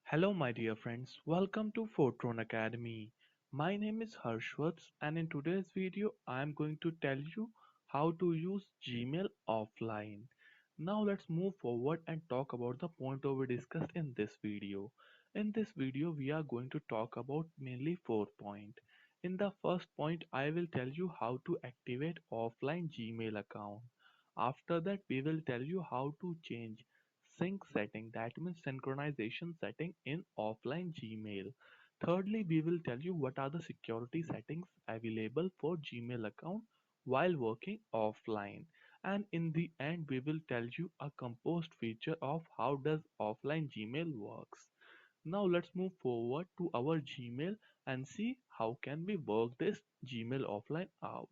Hello, my dear friends. Welcome to Fortron Academy. My name is Harshvats, and in today's video, I am going to tell you how to use Gmail offline. Now, let's move forward and talk about the point we discussed in this video. In this video, we are going to talk about mainly 4 points. In the first point, I will tell you how to activate offline Gmail account. After that, we will tell you how to change sync setting, that means synchronization setting in offline Gmail. Thirdly, we will tell you what are the security settings available for Gmail account while working offline. And in the end, we will tell you a composed feature of how does offline Gmail works. Now let's move forward to our Gmail and see how can we work this Gmail offline out.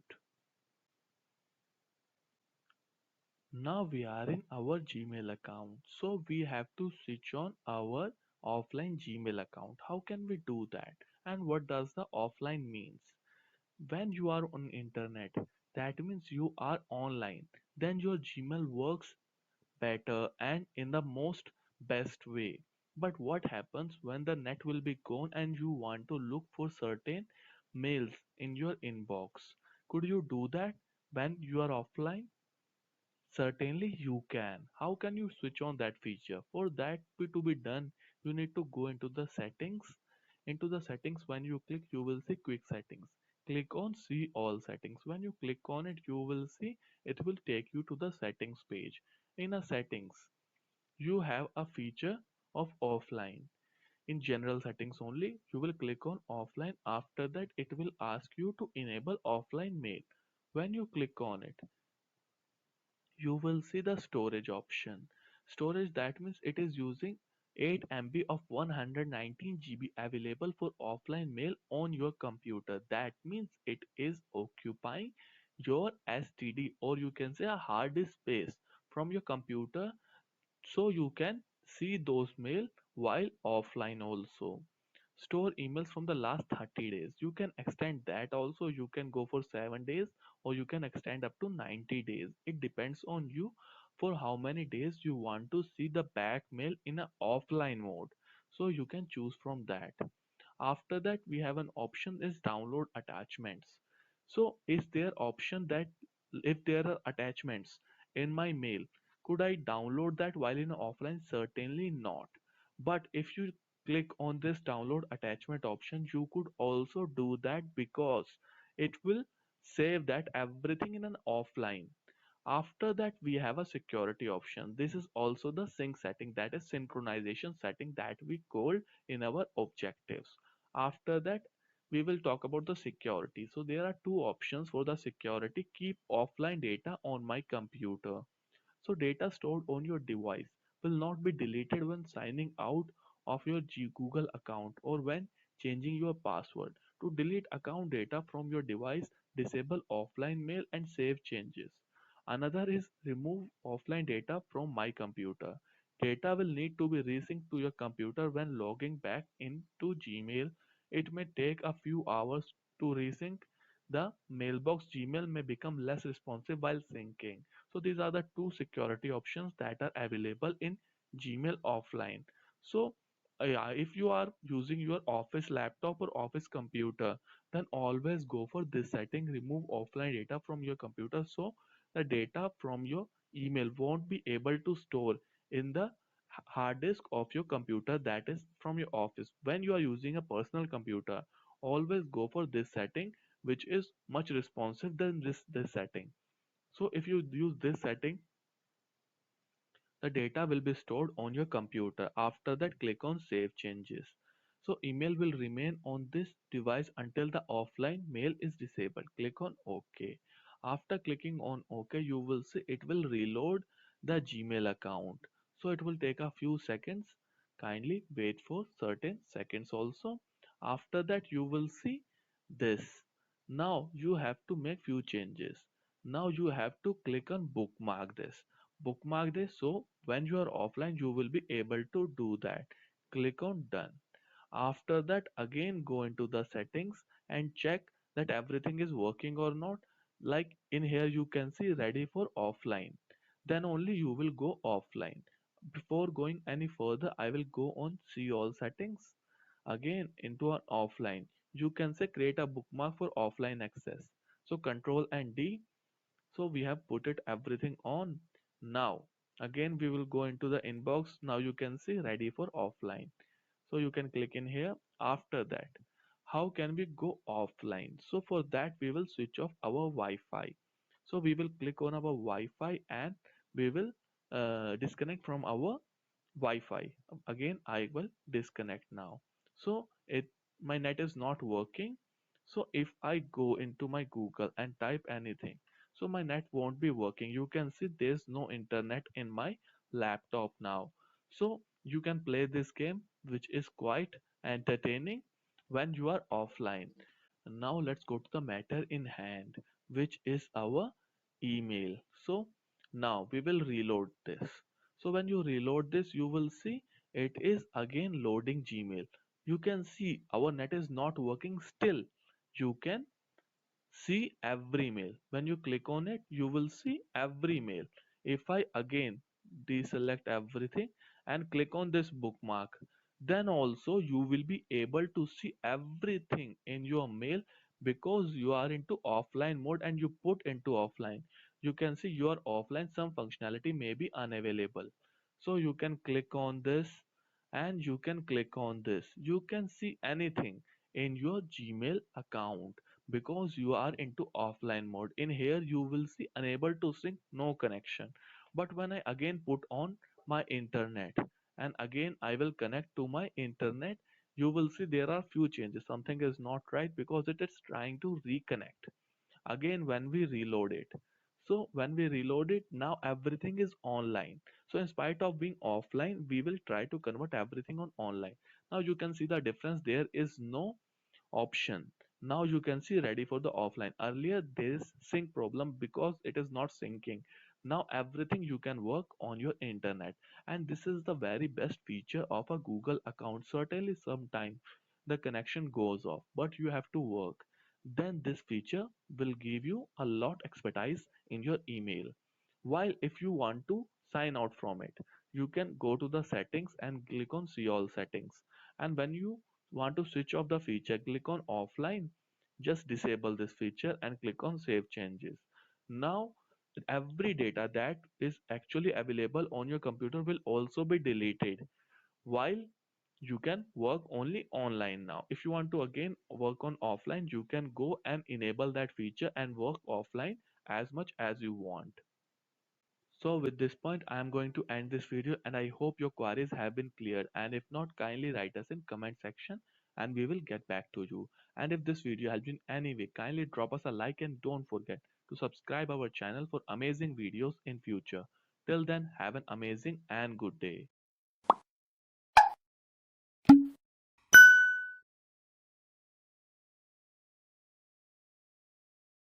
Now we are in our Gmail account, so we have to switch on our offline Gmail account. How can we do that? And what does the offline means? When you are on internet, that means you are online. Then your Gmail works better and in the most best way. But what happens when the net will be gone and you want to look for certain mails in your inbox? Could you do that when you are offline? Certainly you can. How can you switch on that feature? For that to be done, you need to go into the settings. Into the settings, when you click, you will see quick settings. Click on see all settings. When you click on it, you will see it will take you to the settings page. In a settings, you have a feature of offline. In general settings only, you will click on offline. After that, it will ask you to enable offline mail. When you click on it, you will see the storage option. Storage, that means it is using 8 MB of 119 GB available for offline mail on your computer. That means it is occupying your STD, or you can say a hard disk space from your computer, so you can see those mail while offline also. Store emails from the last 30 days. You can extend that also. You can go for 7 days or you can extend up to 90 days. It depends on you for how many days you want to see the back mail in an offline mode. So you can choose from that. After that, we have an option is download attachments. So is there option that if there are attachments in my mail, could I download that while in offline? Certainly not. But if you click on this download attachment option, you could also do that because it will save that everything in an offline. After that, we have a security option. This is also the sync setting, that is synchronization setting that we called in our objectives. After that, we will talk about the security. So there are two options for the security. Keep offline data on my computer. So data stored on your device will not be deleted when signing out of your Google account or when changing your password. To delete account data from your device, disable offline mail and save changes. Another is remove offline data from my computer. Data will need to be resynced to your computer when logging back into Gmail. It may take a few hours to resync. The mailbox Gmail may become less responsive while syncing. So these are the two security options that are available in Gmail offline. So yeah, if you are using your office laptop or office computer, then always go for this setting, remove offline data from your computer, so the data from your email won't be able to store in the hard disk of your computer, that is from your office. When you are using a personal computer, always go for this setting, which is much responsive than this setting. So if you use this setting, the data will be stored on your computer. After that, click on Save Changes. So email will remain on this device until the offline mail is disabled. Click on OK. After clicking on OK, you will see it will reload the Gmail account. So it will take a few seconds. Kindly wait for certain seconds also. After that, you will see this. Now you have to make few changes. Now you have to click on bookmark this. Bookmark this, so when you are offline you will be able to do that. Click on done. After that, again go into the settings and check that everything is working or not. Like in here you can see ready for offline. Then only you will go offline. Before going any further, I will go on see all settings. Again, into an offline. You can say create a bookmark for offline access. So Control and D. So we have put it everything on. Now, again, we will go into the inbox. Now you can see ready for offline. So you can click in here. After that, how can we go offline? So for that, we will switch off our Wi-Fi. So we will click on our Wi-Fi and we will disconnect from our Wi-Fi. Again, I will disconnect now. So my net is not working. So if I go into my Google and type anything, so my net won't be working. You can see there's no internet in my laptop now. So you can play this game, which is quite entertaining when you are offline. Now let's go to the matter in hand, which is our email. So now we will reload this. So when you reload this, you will see it is again loading Gmail. You can see our net is not working still. You can see every mail. When you click on it, you will see every mail. If I again deselect everything and click on this bookmark, then also you will be able to see everything in your mail because you are into offline mode and you put into offline. You can see you are offline, some functionality may be unavailable. So you can click on this and you can click on this. You can see anything in your Gmail account because you are into offline mode. In here you will see unable to sync, no connection. But when I again put on my internet and again I will connect to my internet, you will see there are few changes. Something is not right because it is trying to reconnect again when we reload it. So when we reload it, now everything is online. So in spite of being offline, we will try to convert everything on online. Now you can see the difference. There is no option. Now you can see ready for the offline. Earlier there is sync problem because it is not syncing. Now everything you can work on your internet, and this is the very best feature of a Google account. Certainly sometime the connection goes off, but you have to work. Then this feature will give you a lot expertise in your email. While if you want to sign out from it, you can go to the settings and click on see all settings. And when you want to switch off the feature, click on offline. Just disable this feature and click on save changes. Now every data that is actually available on your computer will also be deleted, while you can work only online. Now if you want to again work on offline, you can go and enable that feature and work offline as much as you want. So with this point, I am going to end this video and I hope your queries have been cleared, and if not, kindly write us in comment section and we will get back to you. And if this video helped you in any way, kindly drop us a like and don't forget to subscribe our channel for amazing videos in future. Till then, have an amazing and good day.